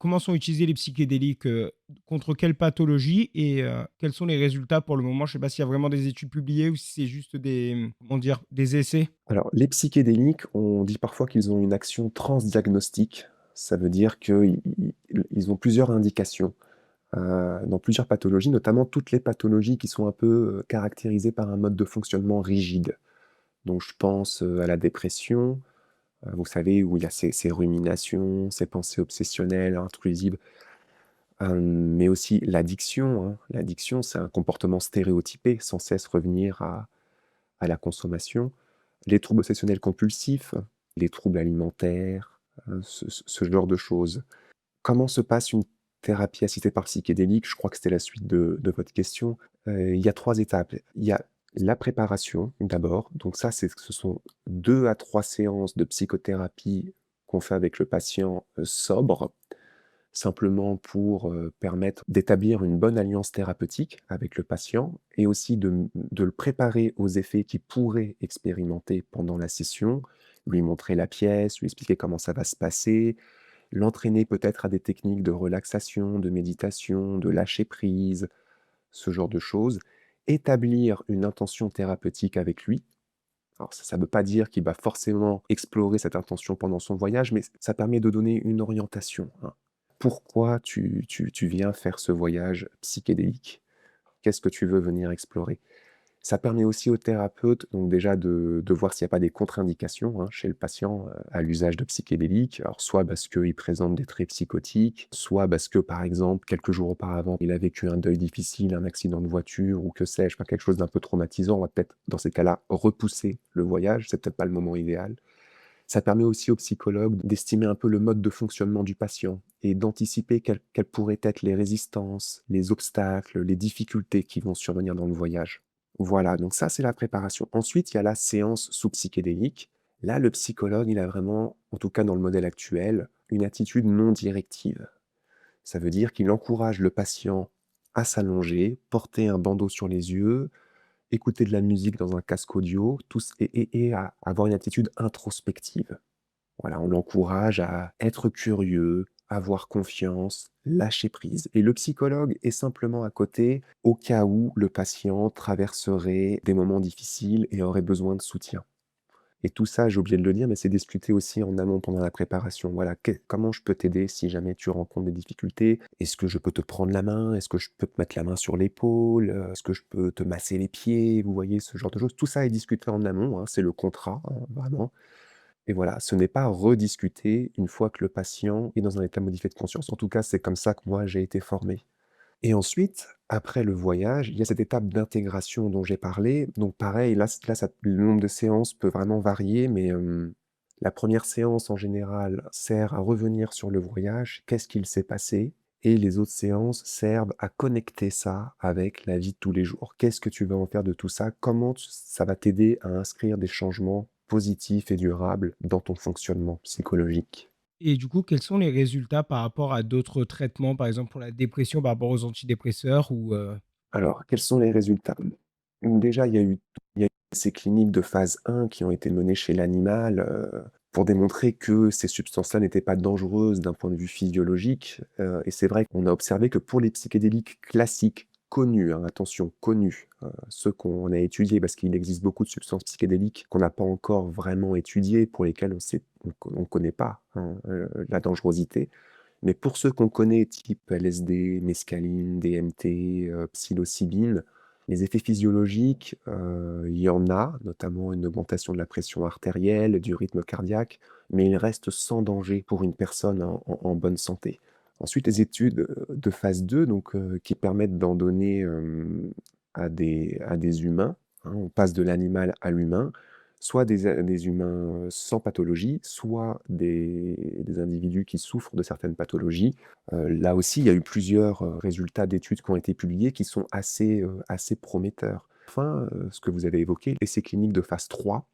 comment sont utilisés les psychédéliques, contre quelle pathologie et quels sont les résultats pour le moment? Je sais pas s'il y a vraiment des études publiées ou si c'est juste des, comment dire? Des essais? Alors, les psychédéliques, on dit parfois qu'ils ont une action transdiagnostique. Ça veut dire qu'ils ont plusieurs indications, dans plusieurs pathologies, notamment toutes les pathologies qui sont un peu, caractérisées par un mode de fonctionnement rigide. Donc je pense, à la dépression, vous savez, où il y a ces ruminations, ces pensées obsessionnelles, intrusives, mais aussi l'addiction, hein. L'addiction, c'est un comportement stéréotypé, sans cesse revenir à la consommation. Les troubles obsessionnels compulsifs, les troubles alimentaires, ce genre de choses. Comment se passe une thérapie assistée par psychédélique? Je crois que c'était la suite de votre question. Il y a 3 étapes. Il y a la préparation d'abord, donc ça, ce sont 2 à 3 séances de psychothérapie qu'on fait avec le patient, sobre, simplement pour, permettre d'établir une bonne alliance thérapeutique avec le patient et aussi de le préparer aux effets qu'il pourrait expérimenter pendant la session, lui montrer la pièce, lui expliquer comment ça va se passer, l'entraîner peut-être à des techniques de relaxation, de méditation, de lâcher prise, ce genre de choses. Établir une intention thérapeutique avec lui. Alors ça ne veut pas dire qu'il va forcément explorer cette intention pendant son voyage, mais ça permet de donner une orientation, hein. Pourquoi tu viens faire ce voyage psychédélique? Qu'est-ce que tu veux venir explorer? Ça permet aussi au thérapeute, donc déjà de voir s'il n'y a pas des contre-indications, hein, chez le patient, à l'usage de psychédéliques. Alors soit parce qu'il présente des traits psychotiques, soit parce que, par exemple, quelques jours auparavant, il a vécu un deuil difficile, un accident de voiture ou que sais-je, enfin quelque chose d'un peu traumatisant. On va peut-être, dans ces cas-là, repousser le voyage, c'est peut-être pas le moment idéal. Ça permet aussi au psychologue d'estimer un peu le mode de fonctionnement du patient et d'anticiper quelles pourraient être les résistances, les obstacles, les difficultés qui vont survenir dans le voyage. Voilà, donc ça, c'est la préparation. Ensuite, il y a la séance sous psychédélique. Là, le psychologue, il a vraiment, en tout cas dans le modèle actuel, une attitude non directive. Ça veut dire qu'il encourage le patient à s'allonger, porter un bandeau sur les yeux, écouter de la musique dans un casque audio, et à avoir une attitude introspective. Voilà, on l'encourage à être curieux, avoir confiance, lâcher prise et le psychologue est simplement à côté au cas où le patient traverserait des moments difficiles et aurait besoin de soutien. Et tout ça, j'ai oublié de le dire, mais c'est discuté aussi en amont pendant la préparation. Voilà, comment je peux t'aider si jamais tu rencontres des difficultés? Est-ce que je peux te prendre la main? Est-ce que je peux te mettre la main sur l'épaule? Est-ce que je peux te masser les pieds? Vous voyez, ce genre de choses. Tout ça est discuté en amont, hein, c'est le contrat, hein, vraiment. Et voilà, ce n'est pas rediscuté une fois que le patient est dans un état modifié de conscience. En tout cas, c'est comme ça que moi j'ai été formé. Et ensuite, après le voyage, il y a cette étape d'intégration dont j'ai parlé. Donc pareil, là ça le nombre de séances peut vraiment varier, mais, la première séance en général sert à revenir sur le voyage, qu'est-ce qu'il s'est passé? Et les autres séances servent à connecter ça avec la vie de tous les jours. Qu'est-ce que tu vas en faire de tout ça? Comment tu ça va t'aider à inscrire des changements positifs et durables dans ton fonctionnement psychologique? Et du coup, quels sont les résultats par rapport à d'autres traitements, par exemple pour la dépression, par rapport aux antidépresseurs ou Alors, quels sont les résultats? Déjà, il y a eu ces cliniques de phase 1 qui ont été menées chez l'animal, pour démontrer que ces substances-là n'étaient pas dangereuses d'un point de vue physiologique, et c'est vrai qu'on a observé que pour les psychédéliques classiques, connus, hein, attention, connus, ceux qu'on a étudiés parce qu'il existe beaucoup de substances psychédéliques qu'on n'a pas encore vraiment étudiées, pour lesquelles on connaît pas, hein, la dangerosité. Mais pour ceux qu'on connaît, type LSD, mescaline, DMT, psilocybine, les effets physiologiques, il y en a, notamment une augmentation de la pression artérielle, du rythme cardiaque, mais ils restent sans danger pour une personne en bonne santé. Ensuite, les études, de phase 2, donc qui permettent d'en donner, à des humains, hein. On passe de l'animal à l'humain, soit des humains, sans pathologie, soit des individus qui souffrent de certaines pathologies. Là aussi, il y a eu plusieurs, résultats d'études qui ont été publiés qui sont assez prometteurs. Enfin, ce que vous avez évoqué, l'essai clinique de phase 3,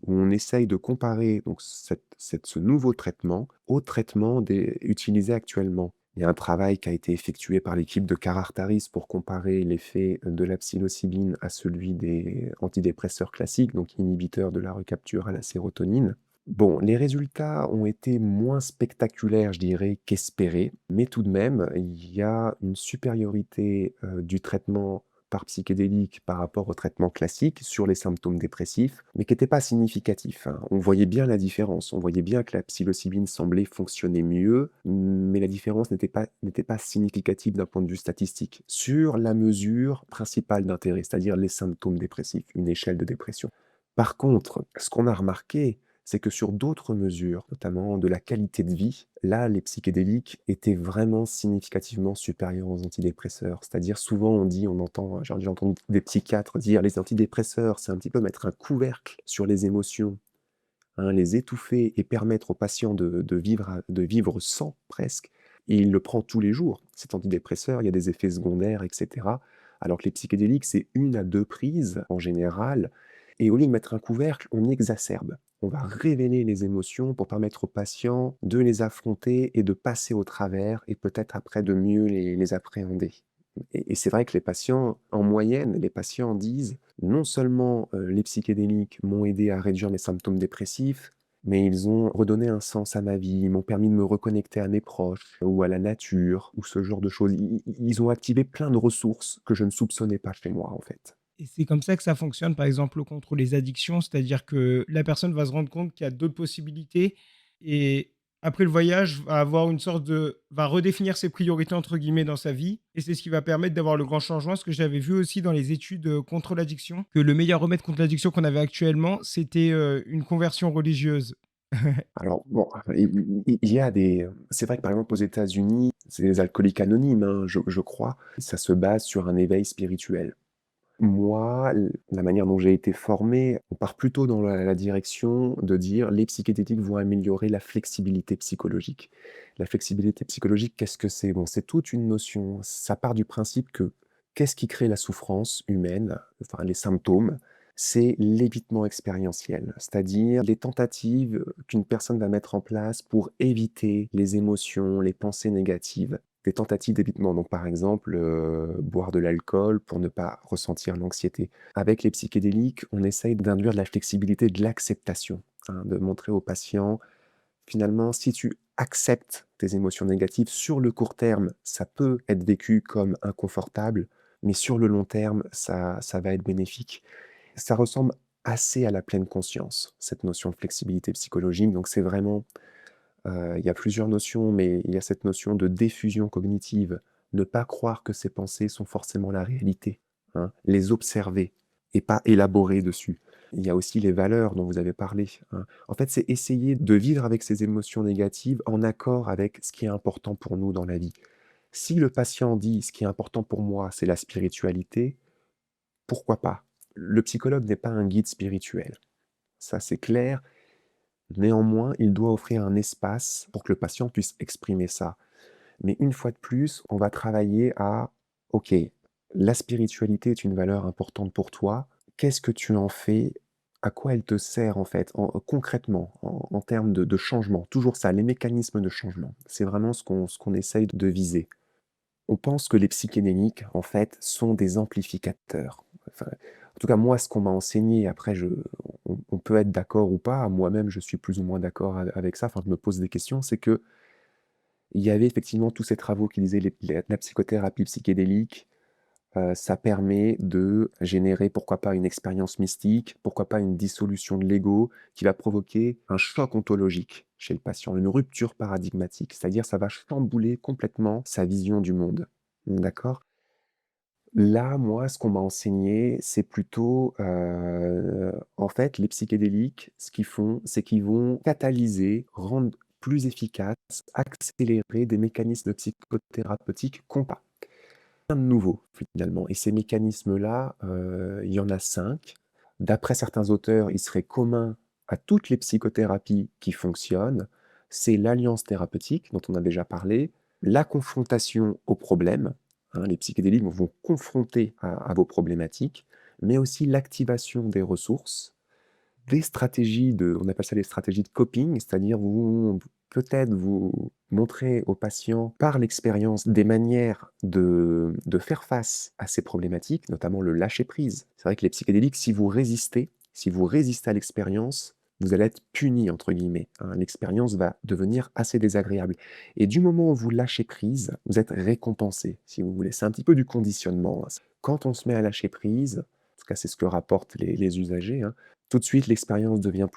où on essaye de comparer donc ce nouveau traitement au traitement utilisé actuellement. Il y a un travail qui a été effectué par l'équipe de Carartaris pour comparer l'effet de la psilocybine à celui des antidépresseurs classiques, donc inhibiteurs de la recapture à la sérotonine. Bon, les résultats ont été moins spectaculaires, je dirais, qu'espérés, mais tout de même, il y a une supériorité, du traitement par psychédélique par rapport au traitement classique sur les symptômes dépressifs, mais qui n'était pas significatif, hein. On voyait bien la différence, on voyait bien que la psilocybine semblait fonctionner mieux, mais la différence n'était pas significative d'un point de vue statistique, sur la mesure principale d'intérêt, c'est-à-dire les symptômes dépressifs, une échelle de dépression. Par contre, ce qu'on a remarqué, c'est que sur d'autres mesures, notamment de la qualité de vie, là, les psychédéliques étaient vraiment significativement supérieurs aux antidépresseurs. C'est-à-dire souvent on entend, j'ai entendu des psychiatres dire: «Les antidépresseurs, c'est un petit peu mettre un couvercle sur les émotions, hein, les étouffer et permettre aux patients de vivre sans presque». Et il le prend tous les jours, cet antidépresseur, il y a des effets secondaires et cetera. Alors que les psychédéliques, c'est une à 2 prises en général, et au lieu de mettre un couvercle, on exacerbe. On va révéler les émotions pour permettre aux patients de les affronter et de passer au travers et peut-être après de mieux les appréhender. Et c'est vrai que les patients, en moyenne, les patients disent: «Non seulement, les psychédéliques m'ont aidé à réduire mes symptômes dépressifs, mais ils ont redonné un sens à ma vie, ils m'ont permis de me reconnecter à mes proches ou à la nature» ou ce genre de choses. Ils ont activé plein de ressources que je ne soupçonnais pas chez moi, en fait. Et c'est comme ça que ça fonctionne, par exemple, contre les addictions, c'est-à-dire que la personne va se rendre compte qu'il y a d'autres possibilités et après le voyage, va avoir une sorte de va «redéfinir ses priorités» entre guillemets dans sa vie et c'est ce qui va permettre d'avoir le grand changement. Ce que j'avais vu aussi dans les études, contre l'addiction, que le meilleur remède contre l'addiction qu'on avait actuellement, c'était, une conversion religieuse. Alors bon, il y a des, c'est vrai que par exemple aux États-Unis, c'est les alcooliques anonymes, hein, je crois. Ça se base sur un éveil spirituel. Moi, la manière dont j'ai été formé, on part plutôt dans la direction de dire: «Les psychédéliques vont améliorer la flexibilité psychologique». La flexibilité psychologique, qu'est-ce que c'est? Bon, c'est toute une notion. Ça part du principe que qu'est-ce qui crée la souffrance humaine? Enfin, les symptômes, c'est l'évitement expérientiel, c'est-à-dire les tentatives, qu'une personne va mettre en place pour éviter les émotions, les pensées négatives. Des tentatives d'évitement, donc par exemple, boire de l'alcool pour ne pas ressentir l'anxiété. Avec les psychédéliques, on essaye d'induire de la flexibilité, de l'acceptation, hein, de montrer au patient, finalement, si tu acceptes tes émotions négatives, sur le court terme, ça peut être vécu comme inconfortable, mais sur le long terme, ça va être bénéfique. Ça ressemble assez à la pleine conscience, cette notion de flexibilité psychologique, donc c'est vraiment, il y a plusieurs notions, mais il y a cette notion de diffusion cognitive. Ne pas croire que ses pensées sont forcément la réalité, hein. Les observer et pas élaborer dessus. Il y a aussi les valeurs dont vous avez parlé, hein. En fait, c'est essayer de vivre avec ces émotions négatives en accord avec ce qui est important pour nous dans la vie. Si le patient dit: «Ce qui est important pour moi, c'est la spiritualité», pourquoi pas? Le psychologue n'est pas un guide spirituel, ça c'est clair. Néanmoins, il doit offrir un espace pour que le patient puisse exprimer ça. Mais une fois de plus, on va travailler à: «OK, la spiritualité est une valeur importante pour toi. Qu'est-ce que tu en fais? À quoi elle te sert en fait, concrètement, en termes de changement?» Toujours ça, les mécanismes de changement. C'est vraiment ce qu'on essaye de viser. On pense que les psychédéliques, en fait, sont des amplificateurs. Enfin, en tout cas, moi, ce qu'on m'a enseigné, après on peut être d'accord ou pas, moi-même, je suis plus ou moins d'accord avec ça, enfin, je me pose des questions, c'est qu'il y avait effectivement tous ces travaux qui disaient la psychothérapie psychédélique, ça permet de générer, pourquoi pas, une expérience mystique, pourquoi pas une dissolution de l'ego qui va provoquer un choc ontologique chez le patient, une rupture paradigmatique. C'est-à-dire, ça va chambouler complètement sa vision du monde. D'accord? Là, moi, ce qu'on m'a enseigné, c'est plutôt, en fait, les psychédéliques, ce qu'ils font, c'est qu'ils vont catalyser, rendre plus efficace, accélérer des mécanismes psychothérapeutiques qu'on a. Rien de nouveau, finalement, et ces mécanismes-là, il y en a 5. D'après certains auteurs, ils seraient communs à toutes les psychothérapies qui fonctionnent. C'est l'alliance thérapeutique, dont on a déjà parlé, la confrontation aux problèmes, hein, les psychédéliques vont confronter à vos problématiques, mais aussi l'activation des ressources, des stratégies on appelle ça les stratégies de coping, c'est-à-dire vous peut-être vous montrer aux patients par l'expérience des manières de faire face à ces problématiques, notamment le lâcher prise. C'est vrai que les psychédéliques, si vous résistez à l'expérience, vous allez être «puni» entre guillemets, hein. L'expérience va devenir assez désagréable et du moment où vous lâchez prise, vous êtes récompensé, si vous voulez. C'est un petit peu du conditionnement, hein. Quand on se met à lâcher prise, en tout cas c'est ce que rapportent les usagers, hein, tout de suite l'expérience devient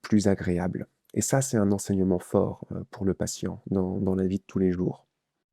plus agréable et ça, c'est un enseignement fort, pour le patient dans la vie de tous les jours.